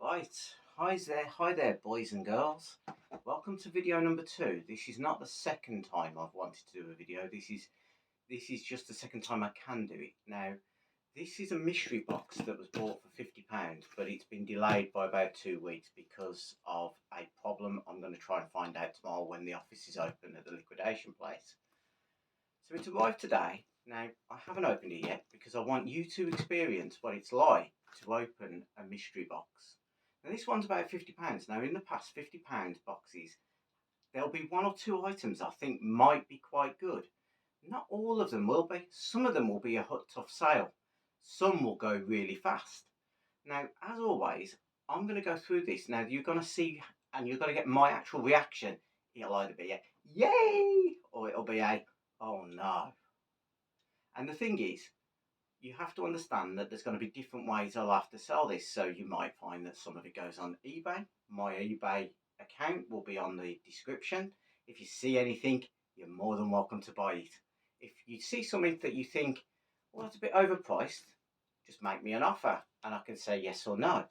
Right, hi there, boys and girls. Welcome to video number 2. This is not the second time I've wanted to do a video. This is just the second time I can do it. Now, this is a mystery box that was bought for £50, but it's been delayed by about 2 weeks because of a problem I'm going to try and find out tomorrow when the office is open at the liquidation place. So it's arrived today. Now, I haven't opened it yet because I want you to experience what it's like to open a mystery box. Now, this one's about £50. Now, in the past, £50 boxes, there'll be one or two items I think might be quite good. Not all of them will be. Some of them will be a tough sale. Some will go really fast. Now, as always, I'm going to go through this. Now, you're going to see and you're going to get my actual reaction. It'll either be a yay or it'll be a oh no. And the thing is, you have to understand that there's going to be different ways I'll have to sell this. So you might find that some of it goes on eBay. My eBay account will be on the description. If you see anything, you're more than welcome to buy it. If you see something that you think, well, that's a bit overpriced, just make me an offer and I can say yes or no.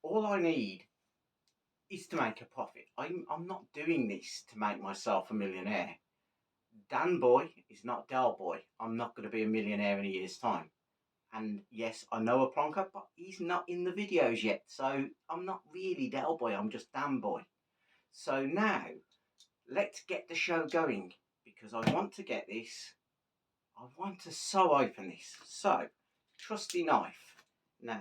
All I need is to make a profit. I'm not doing this to make myself a millionaire. Dan Boy is not Del Boy. I'm not going to be a millionaire in a year's time. And yes, I know a plonker, but he's not in the videos yet. So I'm not really Del Boy, I'm just Dan Boy. So now, let's get the show going. Because I want to get this. I want to so open this. So, trusty knife. Now,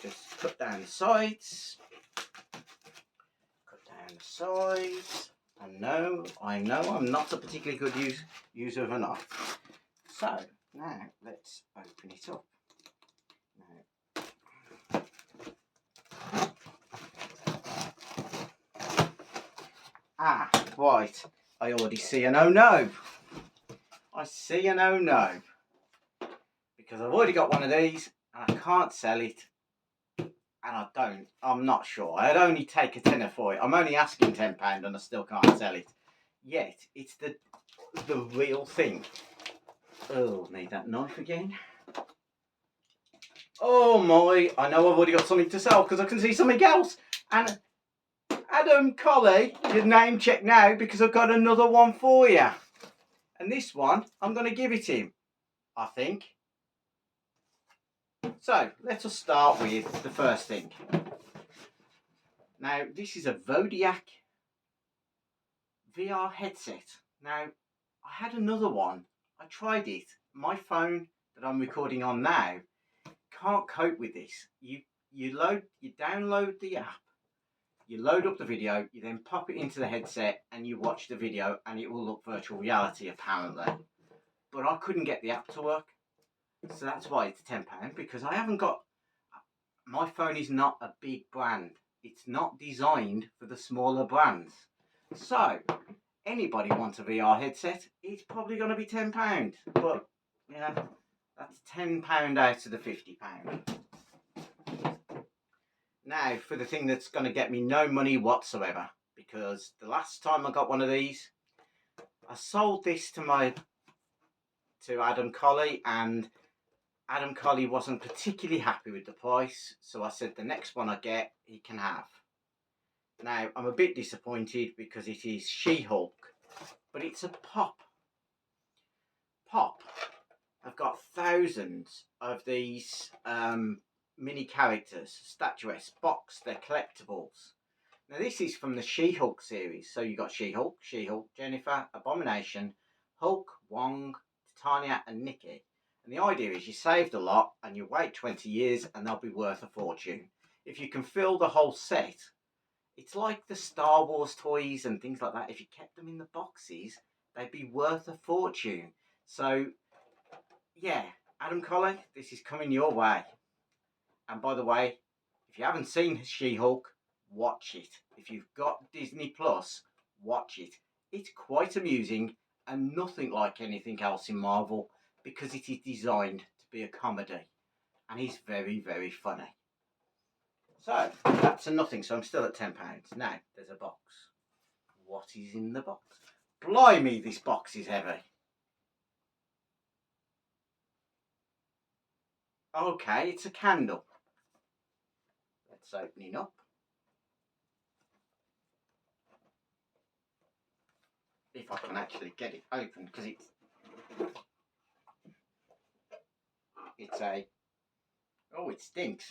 just cut down the sides. Cut down the sides. I know I'm not a particularly good user of a knife. So, now, let's open it up. Right. I already see an oh no. I see an oh no. Because I've already got one of these and I can't sell it. And I'm not sure. I'd only take a tenner for it. I'm only asking £10 and I still can't sell it. Yet, it's the real thing. Oh, need that knife again. Oh my, I know I've already got something to sell because I can see something else. And Adam Colley, your name check now because I've got another one for you. And this one, I'm going to give it him, I think. So, let us start with the first thing. Now, this is a Vodiac VR headset. Now, I had another one. I tried it. My phone that I'm recording on now can't cope with this. You download the app, you load up the video, you then pop it into the headset and you watch the video and it will look virtual reality apparently. But I couldn't get the app to work. So that's why it's £10 because I haven't got, my phone is not a big brand. It's not designed for the smaller brands. So anybody wants a VR headset, it's probably going to be £10. But yeah, that's £10 out of the £50. Now for the thing that's going to get me no money whatsoever, because the last time I got one of these, I sold this to Adam Colley, and Adam Colley wasn't particularly happy with the price, so I said the next one I get, he can have. Now, I'm a bit disappointed because it is She-Hulk, but it's a Pop. Pop have got thousands of these mini characters, statuettes, boxed, they're collectibles. Now, this is from the She-Hulk series, so you've got She-Hulk, Jennifer, Abomination, Hulk, Wong, Titania, and Nikki. And the idea is you saved a lot and you wait 20 years and they'll be worth a fortune. If you can fill the whole set, it's like the Star Wars toys and things like that. If you kept them in the boxes, they'd be worth a fortune. So, yeah, Adam Colley, this is coming your way. And by the way, if you haven't seen She-Hulk, watch it. If you've got Disney Plus, watch it. It's quite amusing and nothing like anything else in Marvel because it is designed to be a comedy. And he's very, very funny. So, that's a nothing. So I'm still at £10. Now, there's a box. What is in the box? Blimey, this box is heavy. Okay, it's a candle. Let's That's opening up. If I can actually get it open, because it's a, oh, it stinks.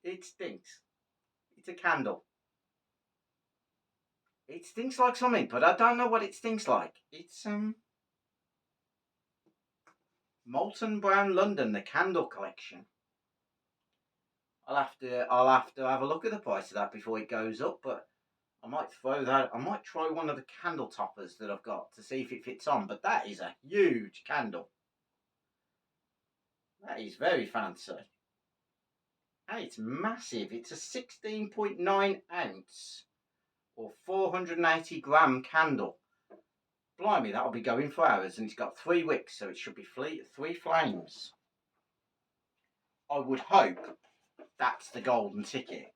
It stinks. It's a candle. It stinks like something, but I don't know what it stinks like. It's Molten Brown London, the candle collection. I'll have to have a look at the price of that before it goes up, but I might throw that. I might try one of the candle toppers that I've got to see if it fits on. But that is a huge candle. That is very fancy. And it's massive. It's a 16.9 ounce or 480 gram candle. Blimey, that'll be going for hours, and it's got 3 wicks, so it should be 3 flames. I would hope that's the golden ticket,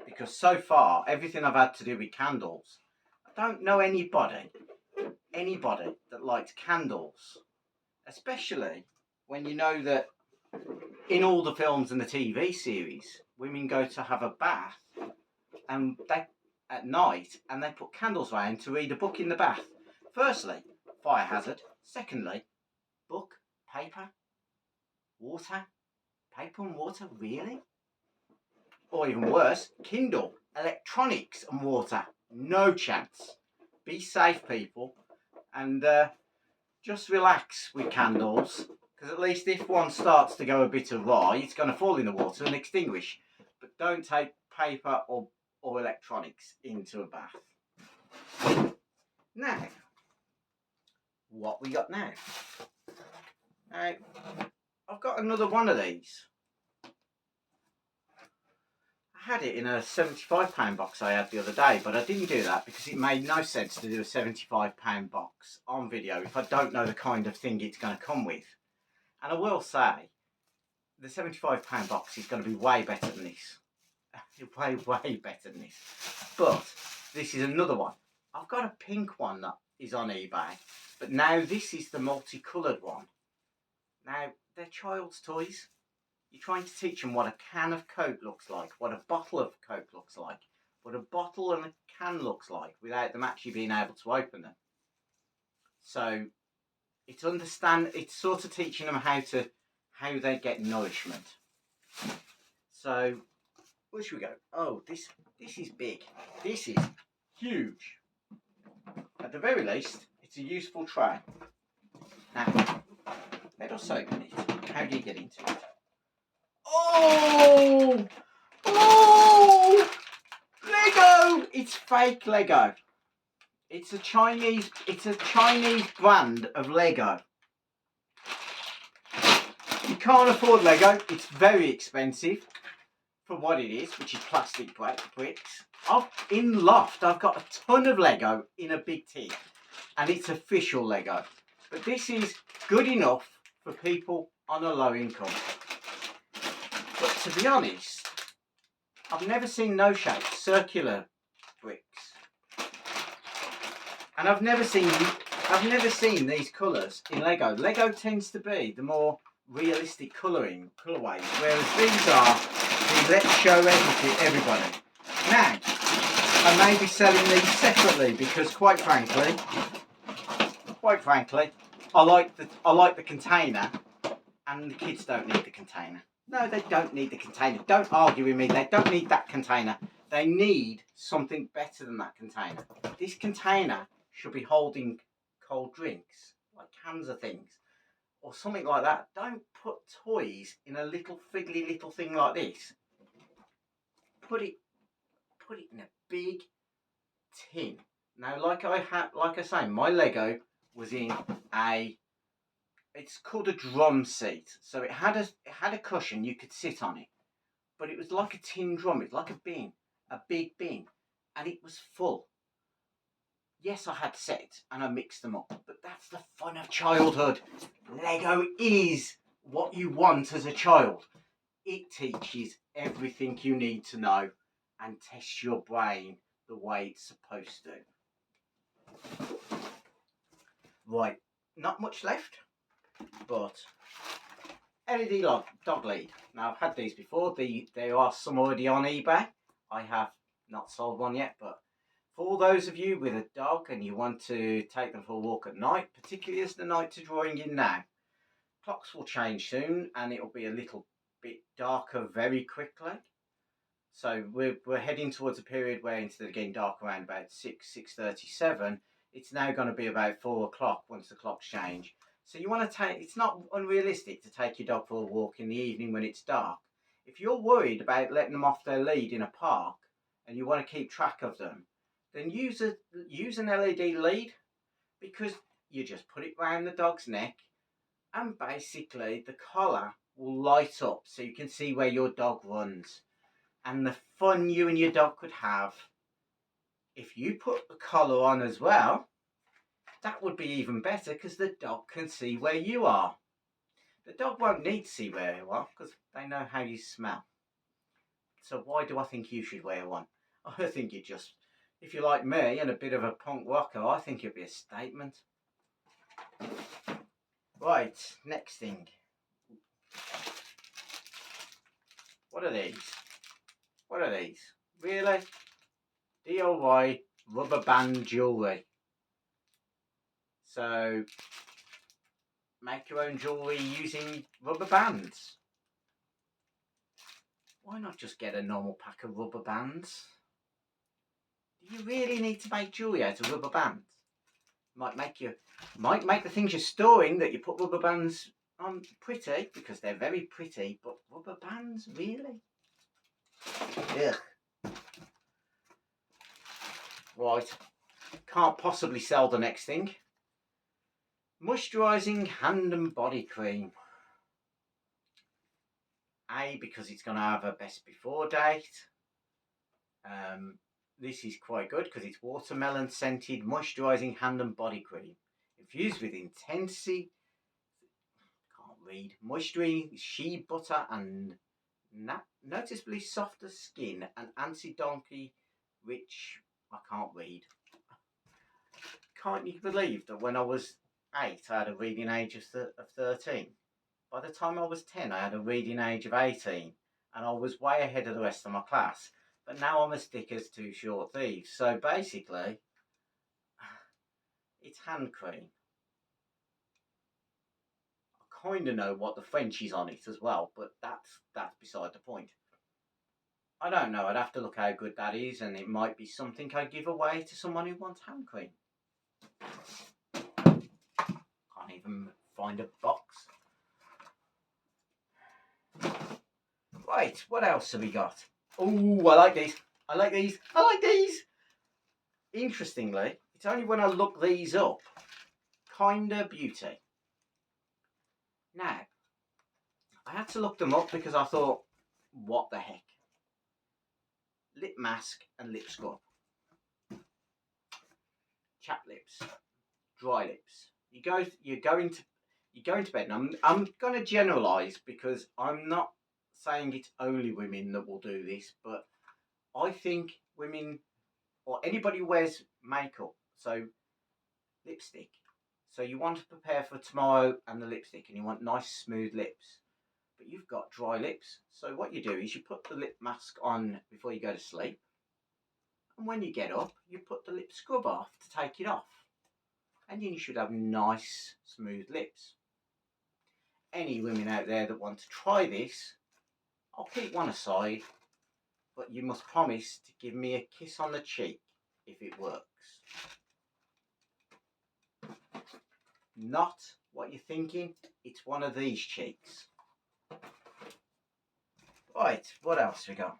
because so far everything I've had to do with candles, I don't know anybody that likes candles, especially when you know that in all the films and the TV series, women go to have a bath and at night, and they put candles round to read a book in the bath. Firstly, fire hazard. Secondly, book, paper, water, paper and water, really? Or even worse, Kindle, electronics and water. No chance. Be safe, people, and just relax with candles, because at least if one starts to go a bit awry, it's going to fall in the water and extinguish. But don't take paper or electronics into a bath. Now, what we got now? Now, I've got another one of these. I had it in a £75 box I had the other day, but I didn't do that because it made no sense to do a £75 box on video if I don't know the kind of thing it's going to come with. And I will say, the £75 box is going to be way better than this. way better than this. But this is another one. I've got a pink one that is on eBay, but now this is the multicoloured one. Now, they're child's toys. You're trying to teach them what a can of Coke looks like, what a bottle of Coke looks like, what a bottle and a can looks like, without them actually being able to open them. So it's sort of teaching them how they get nourishment. So where should we go? Oh, this is big. This is huge. At the very least, it's a useful tray. Now, let us open it. How do you get into it? Oh! Oh! Lego! It's fake Lego. It's a Chinese brand of Lego. You can't afford Lego. It's very expensive for what it is, which is plastic bricks. In Loft, I've got a ton of Lego in a big tin, and it's official Lego. But this is good enough for people on a low income. But to be honest, I've never seen no shape circular bricks, and I've never seen these colours in Lego. Lego tends to be the more realistic colourways, whereas these are the let's show everybody. Now, I may be selling these separately because, quite frankly, I like the container, and the kids don't need the container. No, they don't need the container. Don't argue with me. They don't need that container. They need something better than that container. This container should be holding cold drinks, like cans of things, or something like that. Don't put toys in a little fiddly little thing like this. Put it in a big tin. Now, like I say, my Lego was in it's called a drum seat. So it had a cushion, you could sit on it, but it was like a tin drum. It's like a big bin, and it was full. Yes, I had sets and I mixed them up, but that's the fun of childhood. Lego is what you want as a child. It teaches everything you need to know and tests your brain the way it's supposed to. Right, not much left, but LED dog lead. Now I've had these before. There are some already on eBay. I have not sold one yet, but for those of you with a dog and you want to take them for a walk at night, particularly as the nights are drawing in now, clocks will change soon and it'll be a little bit darker very quickly. So we're heading towards a period where instead of getting dark around about 6:37, it's now going to be about 4 o'clock once the clocks change. So you want to take, it's not unrealistic to take your dog for a walk in the evening when it's dark. If you're worried about letting them off their lead in a park and you want to keep track of them, then use an LED lead, because you just put it round the dog's neck and basically the collar will light up so you can see where your dog runs. And the fun you and your dog could have, if you put the collar on as well, that would be even better because the dog can see where you are. The dog won't need to see where you are because they know how you smell. So why do I think you should wear one? I think you just, if you're like me and a bit of a punk rocker, I think it'd be a statement. Right, next thing. What are these? What are these? Really? DIY rubber band jewellery. So, make your own jewellery using rubber bands. Why not just get a normal pack of rubber bands? Do you really need to make jewellery out of rubber bands? Might make the things you're storing that you put rubber bands on pretty, because they're very pretty, but rubber bands, really? Ugh. Right, can't possibly sell the next thing. Moisturising hand and body cream. Because it's going to have a best before date. This is quite good because it's watermelon scented moisturising hand and body cream. Infused with intensity, moisturising shea butter and noticeably softer skin and anti-donkey rich. I can't read. Can't you believe that when I was 8 I had a reading age of 13? By the time I was 10 I had a reading age of 18 and I was way ahead of the rest of my class. But now I'm as thick as two short thieves. So basically, it's hand cream. I kind of know what the French is on it as well, but that's beside the point. I don't know, I'd have to look how good that is, and it might be something I'd give away to someone who wants hand cream. Can't even find a box. Right, what else have we got? Oh, I like these. I like these. I like these. Interestingly, it's only when I look these up, Kinda Beauty. Now, I had to look them up because I thought, what the heck? Lip mask and lip scrub. Chapped lips, dry lips. You're going to bed. And I'm going to generalise because I'm not saying it's only women that will do this, but I think women or anybody who wears makeup, so lipstick. So you want to prepare for tomorrow and the lipstick, and you want nice smooth lips, but you've got dry lips. So what you do is you put the lip mask on before you go to sleep, and when you get up, you put the lip scrub off to take it off, and then you should have nice smooth lips. Any women out there that want to try this, I'll keep one aside, but you must promise to give me a kiss on the cheek if it works. Not what you're thinking, it's one of these cheeks. Right, what else we got?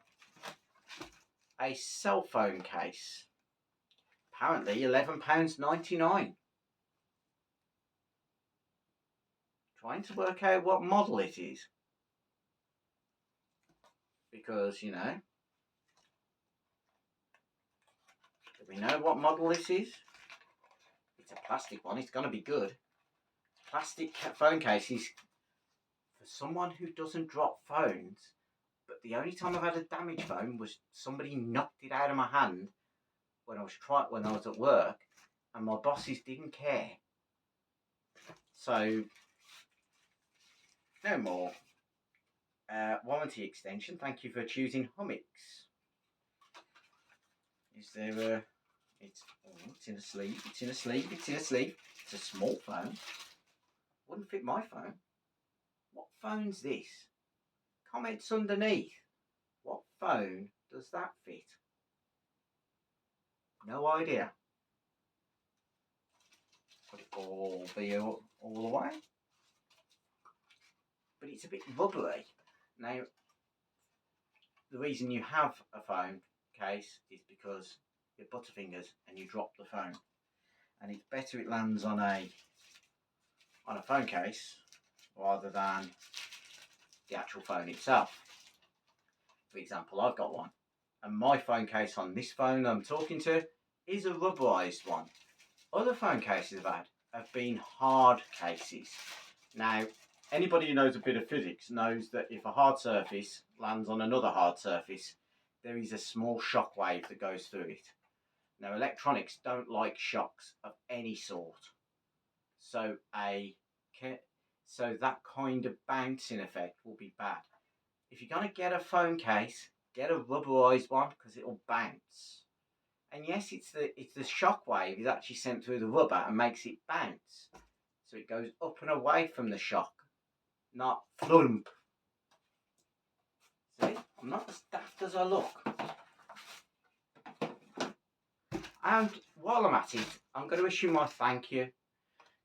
A cell phone case. Apparently £11.99. Trying to work out what model it is. Because, you know, do we know what model this is? It's a plastic one, it's going to be good. Plastic phone cases for someone who doesn't drop phones. But the only time I've had a damaged phone was somebody knocked it out of my hand when I was at work, and my bosses didn't care. So No more. Warranty extension. Thank you for choosing Hummix. Is there a... It's in a sleeve. It's in a sleeve. It's in a sleeve. It's a small phone. Wouldn't fit my phone. What phone's this? Comments underneath. What phone does that fit? No idea. Put it all away. But it's a bit rubbery. Now, the reason you have a phone case is because your butterfingers and you drop the phone. And it's better it lands on a phone case rather than the actual phone itself. For example, I've got one, and my phone case on this phone I'm talking to is a rubberized one. Other phone cases I've had have been hard cases. Now, anybody who knows a bit of physics knows that if a hard surface lands on another hard surface, there is a small shock wave that goes through it. Now, electronics don't like shocks of any sort, so that kind of bouncing effect will be bad. If you're going to get a phone case, get a rubberized one because it'll bounce. And yes, it's the shock wave is actually sent through the rubber and makes it bounce. So it goes up and away from the shock, not flump. See, I'm not as daft as I look. And while I'm at it, I'm going to issue my thank you.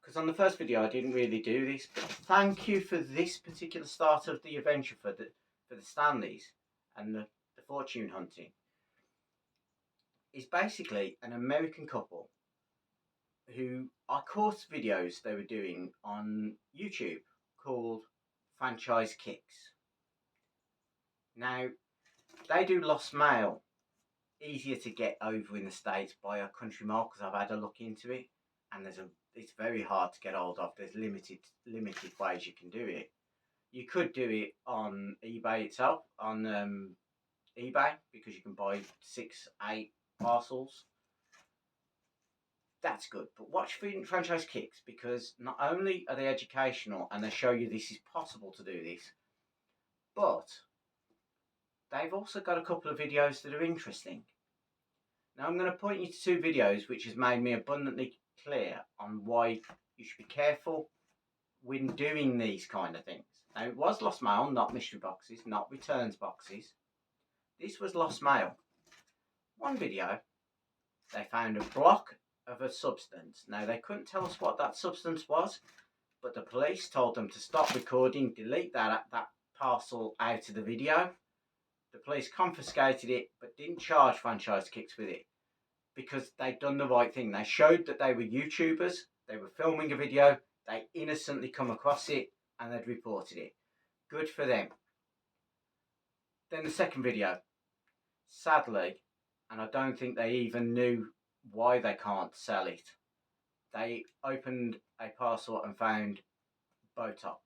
Because on the first video I didn't really do this, but thank you for this particular start of the adventure for the Stanleys and the fortune hunting. It's basically an American couple who I caught videos they were doing on YouTube called Franchise Kicks. Now, they do lost mail, easier to get over in the States by a country mile because I've had a look into it, and it's very hard to get hold of. There's limited ways you can do it. You could do it on eBay itself, on eBay, because you can buy 6-8 parcels. That's good, but watch Franchise Kicks because not only are they educational and they show you this is possible to do this, but they've also got a couple of videos that are interesting. Now I'm going to point you to 2 videos which has made me abundantly clear on why you should be careful when doing these kind of things. Now it was lost mail, not mystery boxes, not returns boxes. This was lost mail. One video, they found a block of a substance. Now they couldn't tell us what that substance was, but the police told them to stop recording, delete that parcel out of the video. The police confiscated it, but didn't charge Franchise Kicks with it because they'd done the right thing. They showed that they were YouTubers, they were filming a video, they innocently come across it, and they'd reported it. Good for them. Then the second video, sadly, and I don't think they even knew why they can't sell it, they opened a parcel and found Botox.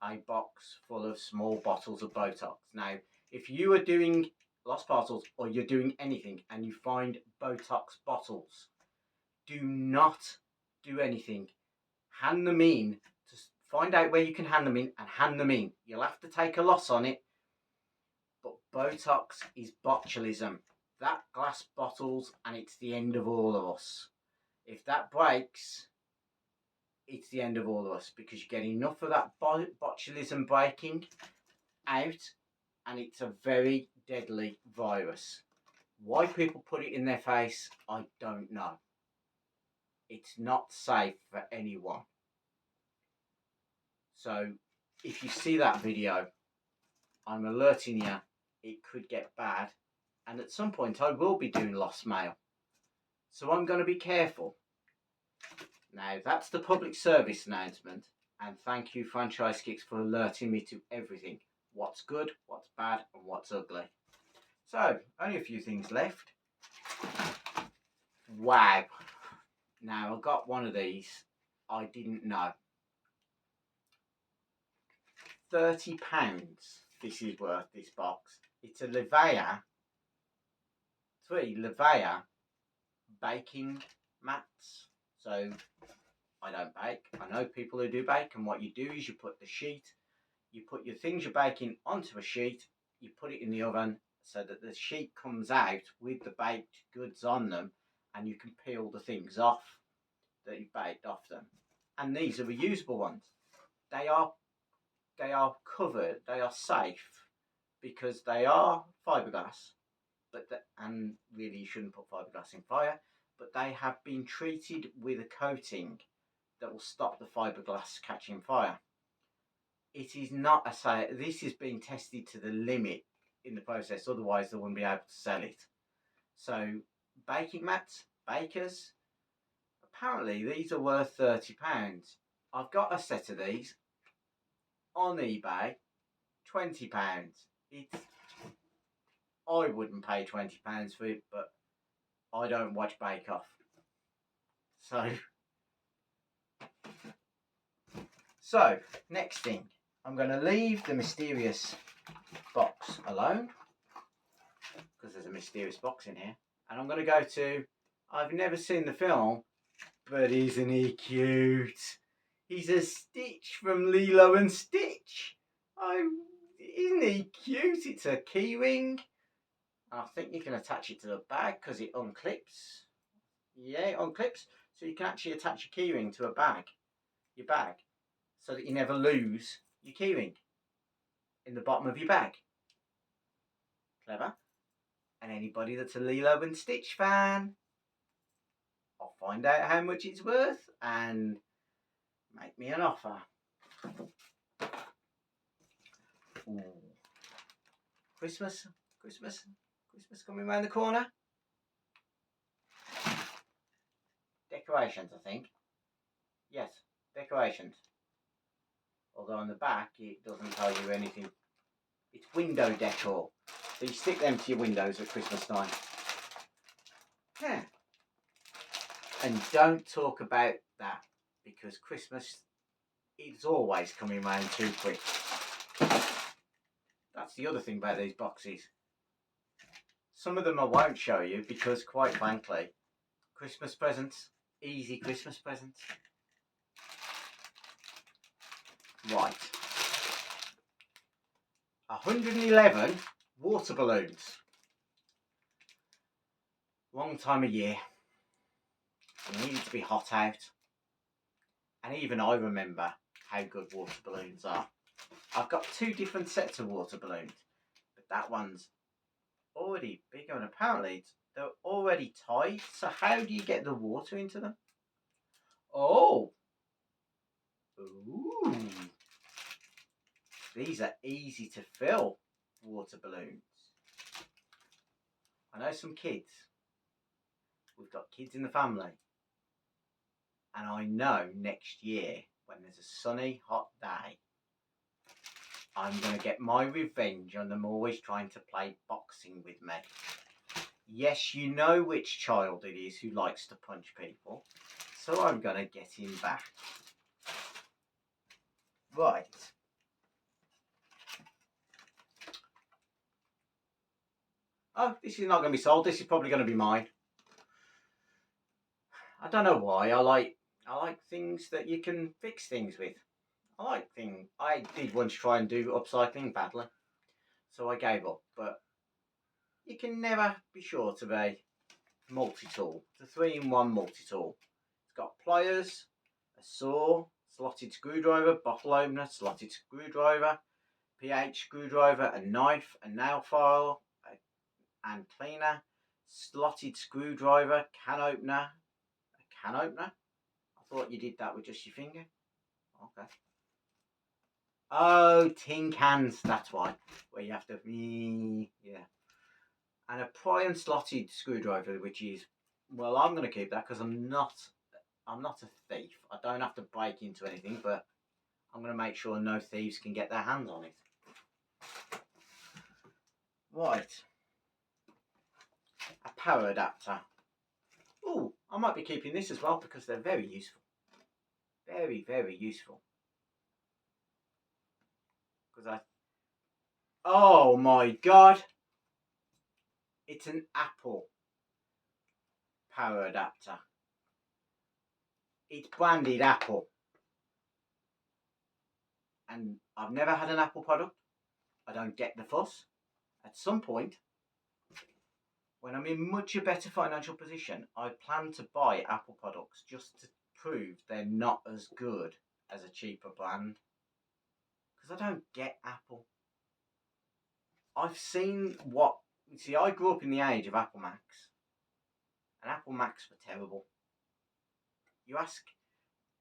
A box full of small bottles of Botox. Now, if you are doing lost parcels or you're doing anything and you find Botox bottles, do not do anything. Hand them in. Just find out where you can hand them in and hand them in. You'll have to take a loss on it, but Botox is botulism. That glass bottles and it's the end of all of us. If that breaks, it's the end of all of us because you get enough of that botulism breaking out and it's a very deadly virus. Why people put it in their face, I don't know. It's not safe for anyone. So if you see that video, I'm alerting you, it could get bad. And at some point I will be doing lost mail. So I'm going to be careful. Now that's the public service announcement. And thank you Franchise Kicks for alerting me to everything. What's good, what's bad, and what's ugly. So, only a few things left. Wow. Now I got one of these. I didn't know. £30 this is worth, this box. It's a Levea 3 Levea baking mats. So I don't bake. I know people who do bake, and what you do is you put the sheet, you put your things you're baking onto a sheet, you put it in the oven so that the sheet comes out with the baked goods on them, and you can peel the things off that you baked off them. And these are reusable ones. They are covered, they are safe because they are fiberglass, and really you shouldn't put fiberglass in fire, but they have been treated with a coating that will stop the fiberglass catching fire. It is not this is being tested to the limit in the process, otherwise they wouldn't be able to sell it. So baking mats, bakers, apparently these are worth £30. I've got a set of these on eBay, £20. I wouldn't pay £20 for it, but I don't watch Bake Off. So next thing, I'm going to leave the mysterious box alone because there's a mysterious box in here, and I'm going to go to, I've never seen the film, but isn't he cute? He's a Stitch from Lilo and Stitch. Isn't he cute? It's a key ring. I think you can attach it to the bag because it unclips. Yeah, it unclips. So you can actually attach your keyring to your bag, so that you never lose your keyring in the bottom of your bag. Clever. And anybody that's a Lilo and Stitch fan, I'll find out how much it's worth and make me an offer. Ooh. Christmas coming around the corner. Decorations, I think. Yes, decorations. Although on the back it doesn't tell you anything. It's window decor. So you stick them to your windows at Christmas time. Yeah. And don't talk about that, because Christmas is always coming round too quick. That's the other thing about these boxes. Some of them I won't show you because, quite frankly, Christmas presents, easy Christmas presents. Right. 111 water balloons. Long time of year. It needed to be hot out. And even I remember how good water balloons are. I've got 2 different sets of water balloons, but that one's already bigger, and apparently they're already tied. So how do you get the water into them? Oh. Ooh. These are easy to fill water balloons. I know some kids. We've got kids in the family. And I know next year, when there's a sunny, hot day, I'm going to get my revenge on them always trying to play boxing with me. Yes, you know which child it is who likes to punch people. So I'm going to get him back. Right. Oh, this is not going to be sold. This is probably going to be mine. I don't know why. I like things that you can fix things with. I did once try and do upcycling badly, so I gave up. But you can never be sure to be multi-tool. It's a 3-in-1 multi-tool. It's got pliers, a saw, slotted screwdriver, bottle opener, slotted screwdriver, pH screwdriver, a knife, a nail file, and cleaner, slotted screwdriver, can opener, a can opener. I thought you did that with just your finger. Okay. Oh, tin cans, that's why. Where you have to, yeah. And a pry and slotted screwdriver, which is, well, I'm going to keep that because I'm not a thief. I don't have to break into anything, but I'm going to make sure no thieves can get their hands on it. Right. A power adapter. Oh, I might be keeping this as well because they're very useful. Very, very useful. Oh my God. It's an Apple power adapter. it's branded Apple. And I've never had an Apple product. I don't get the fuss. At some point, when I'm in much a better financial position, I plan to buy Apple products just to prove they're not as good as a cheaper brand. Because I don't get Apple. I've seen what... See, I grew up in the age of Apple Macs. And Apple Macs were terrible. You ask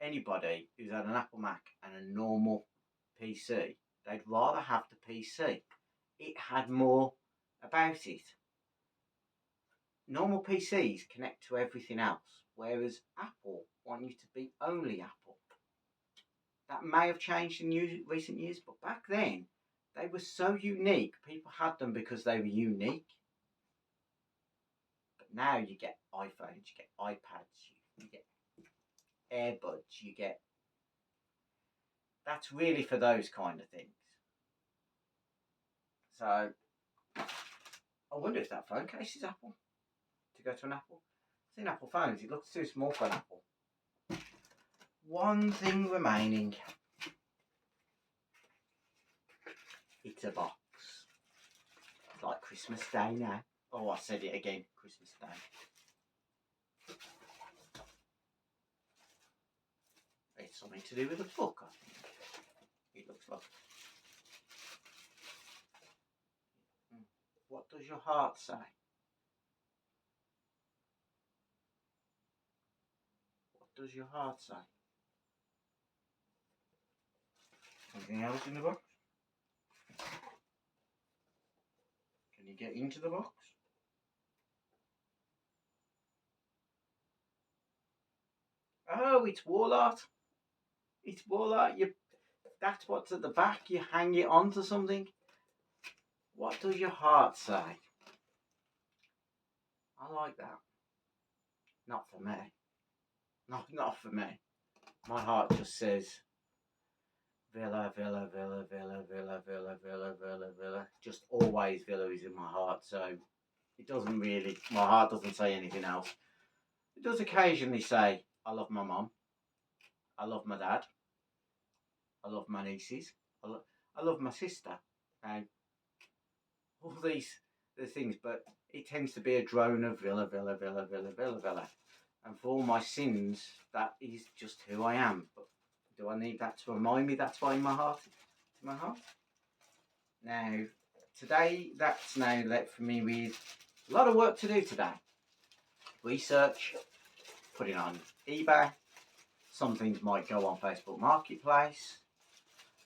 anybody who's had an Apple Mac and a normal PC, they'd rather have the PC. It had more about it. Normal PCs connect to everything else, whereas Apple want you to be only Apple. That may have changed in recent years, but back then, they were so unique. People had them because they were unique. But now you get iPhones, you get iPads, you get AirBuds, you get... That's really for those kind of things. So, I wonder if that phone case is Apple. To go to an Apple. I've seen Apple phones, it looks too small for an Apple. One thing remaining. It's a box. It's like Christmas Day now. Oh, I said it again. Christmas Day. It's something to do with a book, I think. It looks like. What does your heart say? What does your heart say? Anything else in the box? Can you get into the box? Oh, it's wall art. It's wall art. That's what's at the back. You hang it onto something. What does your heart say? I like that. Not for me. Not for me. My heart just says Villa, Villa, Villa, Villa, Villa, Villa, Villa, Villa, Villa. Just always Villa is in my heart, so it doesn't really, my heart doesn't say anything else. It does occasionally say, I love my mum, I love my dad, I love my nieces, I love my sister. All these the things, but it tends to be a drone of Villa, Villa, Villa, Villa, Villa, Villa. And for all my sins, that is just who I am. But do I need that to remind me that's why my heart? Now, today, that's now left for me with a lot of work to do today. Research, putting on eBay. Some things might go on Facebook Marketplace.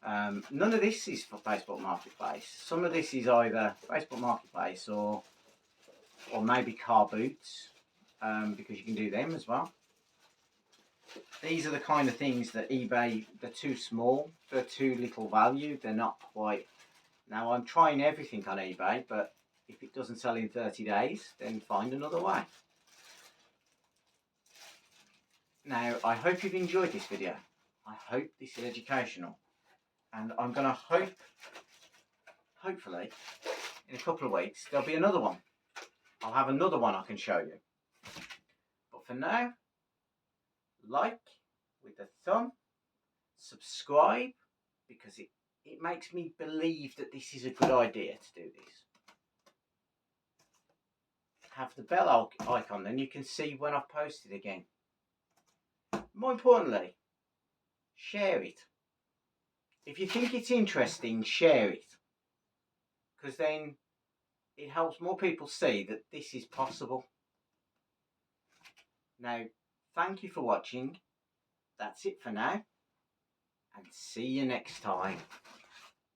None of this is for Facebook Marketplace. Some of this is either Facebook Marketplace or maybe car boots, because you can do them as well. These are the kind of things that eBay, they're too small, they're too little value, they're not quite... Now I'm trying everything on eBay, but if it doesn't sell in 30 days, then find another way. Now, I hope you've enjoyed this video. I hope this is educational. And I'm going to hopefully, in a couple of weeks, there'll be another one. I'll have another one I can show you. But for now, like with a thumb, subscribe, because it makes me believe that this is a good idea to do this. Have the bell icon, then you can see when I've posted again. More importantly, share it. If you think it's interesting, share it. Because then it helps more people see that this is possible. Now, thank you for watching. That's it for now. And see you next time.